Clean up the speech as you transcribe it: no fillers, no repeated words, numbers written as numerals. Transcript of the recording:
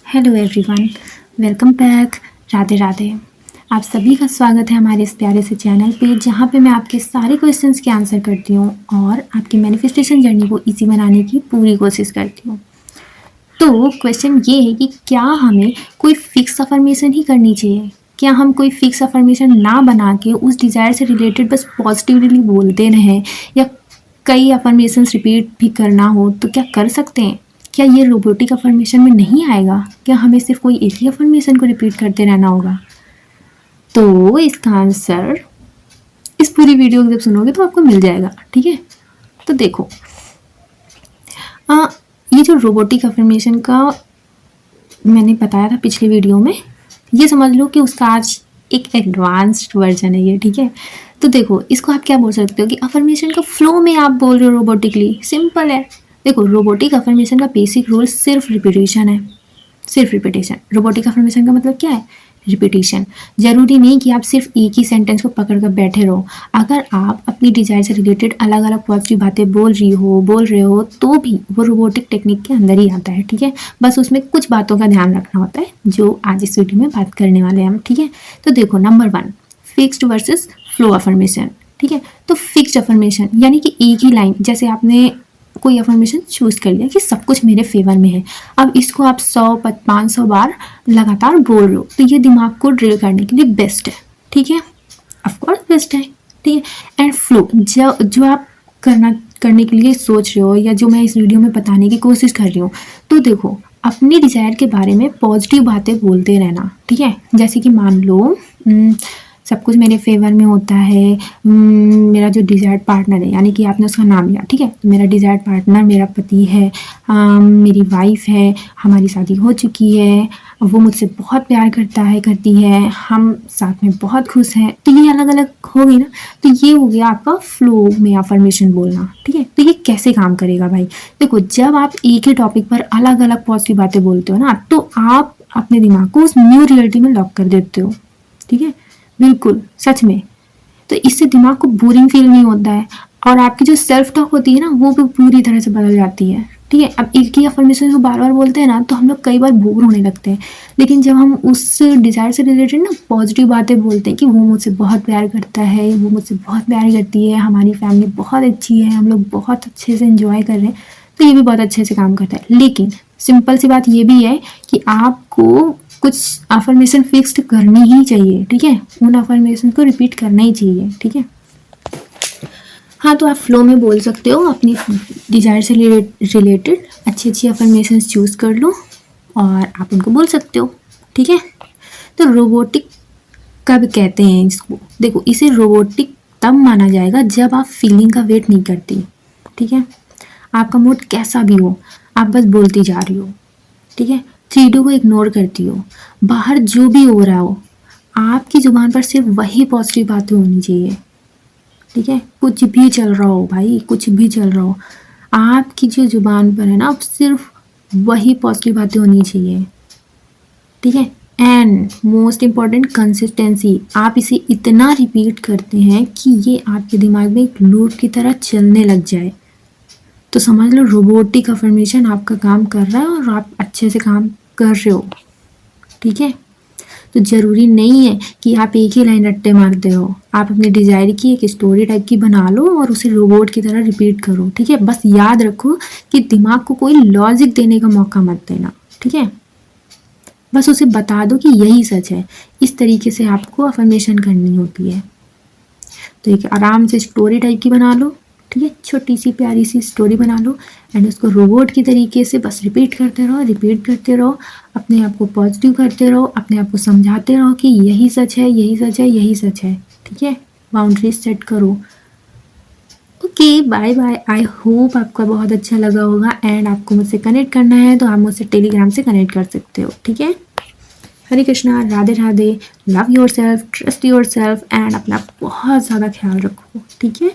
Hello everyone, welcome back. Radhe Radhe. आप सभी का स्वागत है हमारे इस प्यारे से चैनल पे, जहाँ पे मैं आपके सारे क्वेश्चंस के आंसर करती हूँ और आपकी मैनिफेस्टेशन जर्नी को इजी बनाने की पूरी कोशिश करती हूँ। तो क्वेश्चन ये है कि क्या हमें कोई फिक्स अफर्मेशन ही करनी चाहिए? क्या हम कोई फिक्स अफर्मेशन ना बना के उस डिज़ायर से रिलेटेड बस पॉजिटिवली बोलते रहें, या कई अफर्मेशंस रिपीट भी करना हो तो क्या कर सकते हैं? क्या ये रोबोटिक अफर्मेशन में नहीं आएगा? क्या हमें सिर्फ कोई एक ही अफर्मेशन को रिपीट करते रहना होगा? तो इसका आंसर इस पूरी वीडियो को जब सुनोगे तो आपको मिल जाएगा। ठीक है, तो देखो, ये जो रोबोटिक अफर्मेशन का मैंने बताया था पिछले वीडियो में, ये समझ लो कि उसका आज एक एडवांस्ड वर्जन है ये। ठीक है, तो देखो, इसको आप क्या बोल सकते हो कि अफर्मेशन का फ्लो में आप बोल रहे हो रोबोटिकली। सिंपल है। देखो, रोबोटिक अफर्मेशन का बेसिक रूल सिर्फ रिपीटेशन है, सिर्फ रिपीटेशन। रोबोटिक अफर्मेशन का मतलब क्या है? रिपीटेशन। जरूरी नहीं कि आप सिर्फ एक ही सेंटेंस को पकड़ कर बैठे रहो। अगर आप अपनी डिजायर से रिलेटेड अलग अलग पॉजिटिव बातें बोल रहे हो तो भी वो रोबोटिक टेक्निक के अंदर ही आता है। ठीक है, बस उसमें कुछ बातों का ध्यान रखना होता है जो आज इस वीडियो में बात करने वाले हैं हम। ठीक है, तो देखो, number 1, fixed versus flow affirmation. ठीक है, तो फिक्स्ड अफर्मेशन यानी कि एक ही लाइन, जैसे आपने कोई अफर्मेशन चूज कर लिया कि सब कुछ मेरे फेवर में है, अब इसको आप 100-500 बार लगातार बोल रहे हो, तो ये दिमाग को ड्रिल करने के लिए बेस्ट है। ठीक है, ऑफकोर्स बेस्ट है। ठीक है, एंड फ्लो जो आप करने के लिए सोच रहे हो, या जो मैं इस वीडियो में बताने की कोशिश कर रही हूँ, तो देखो, अपनी डिजायर के बारे में पॉजिटिव बातें बोलते रहना। ठीक है, जैसे कि मान लो सब कुछ मेरे फेवर में होता है, मेरा जो डिज़ायर्ड पार्टनर है, यानी कि आपने उसका नाम लिया। ठीक है, तो मेरा डिज़ायर्ड पार्टनर मेरा पति है, मेरी वाइफ है, हमारी शादी हो चुकी है, वो मुझसे बहुत प्यार करती है, हम साथ में बहुत खुश हैं। तो ये अलग अलग हो गई ना, तो ये हो गया आपका फ्लो में अफर्मेशन बोलना। ठीक है, तो ये कैसे काम करेगा भाई? देखो, जब आप एक ही टॉपिक पर अलग अलग पॉजिटिव बातें बोलते हो ना, तो आप अपने दिमाग को उस न्यू रियलिटी में लॉक कर देते हो। ठीक है, बिल्कुल सच में। तो इससे दिमाग को बोरिंग फील नहीं होता है, और आपकी जो सेल्फ टॉक होती है ना, वो भी पूरी तरह से बदल जाती है। ठीक है, अब एक ही अफर्मेशन को बार बार बोलते हैं ना, तो हम लोग कई बार बोर होने लगते हैं। लेकिन जब हम उस डिज़ायर से रिलेटेड ना पॉजिटिव बातें बोलते हैं कि वो मुझसे बहुत प्यार करता है, वो मुझसे बहुत प्यार करती है, हमारी फैमिली बहुत अच्छी है, हम लोग बहुत अच्छे से एंजॉय कर रहे हैं, तो ये भी बहुत अच्छे से काम करता है। लेकिन सिंपल सी बात ये भी है कि आपको कुछ अफर्मेशन फिक्स्ड करनी ही चाहिए। ठीक है, उन अफर्मेशन को रिपीट करना ही चाहिए। ठीक है, हाँ, तो आप फ्लो में बोल सकते हो, अपनी डिजायर से रिलेटेड अच्छी अच्छी अफर्मेशन चूज कर लो और आप उनको बोल सकते हो। ठीक है, तो रोबोटिक कब कहते हैं इसको? देखो, इसे रोबोटिक तब माना जाएगा जब आप फीलिंग का वेट नहीं करती। ठीक है, आपका मूड कैसा भी हो, आप बस बोलती जा रही हो। ठीक है, 3D को इग्नोर करती हो, बाहर जो भी हो रहा हो, आपकी जुबान पर सिर्फ वही पॉजिटिव बातें होनी चाहिए। ठीक है, कुछ भी चल रहा हो भाई, कुछ भी चल रहा हो, आपकी जो जुबान पर है ना, सिर्फ वही पॉजिटिव बातें होनी चाहिए। ठीक है, एंड मोस्ट इम्पॉर्टेंट, कंसिस्टेंसी। आप इसे इतना रिपीट करते हैं कि ये आपके दिमाग में एक लूप की तरह चलने लग जाए, तो समझ लो रोबोटिक अफर्मेशन आपका काम कर रहा है और आप अच्छे से काम कर रहे हो। ठीक है, तो ज़रूरी नहीं है कि आप एक ही लाइन रट्टे मारते हो। आप अपने डिज़ायर की एक स्टोरी टाइप की बना लो और उसे रोबोट की तरह रिपीट करो। ठीक है, बस याद रखो कि दिमाग को कोई लॉजिक देने का मौका मत देना। ठीक है, बस उसे बता दो कि यही सच है। इस तरीके से आपको अफर्मेशन करनी होती है। तो एक आराम से स्टोरी टाइप की बना लो। ठीक है, छोटी सी प्यारी सी स्टोरी बना लो एंड उसको रोबोट की तरीके से बस रिपीट करते रहो, अपने आप को पॉजिटिव करते रहो, अपने आप को समझाते रहो कि यही सच है, यही सच है, यही सच है। ठीक है, बाउंड्रीज सेट करो। Okay, bye bye. I hope आपका बहुत अच्छा लगा होगा, एंड आपको मुझसे कनेक्ट करना है तो आप मुझसे टेलीग्राम से कनेक्ट कर सकते हो। ठीक है, Hare Krishna, Radhe Radhe. Love yourself, trust yourself, and अपना बहुत ज़्यादा ख्याल रखो। ठीक है।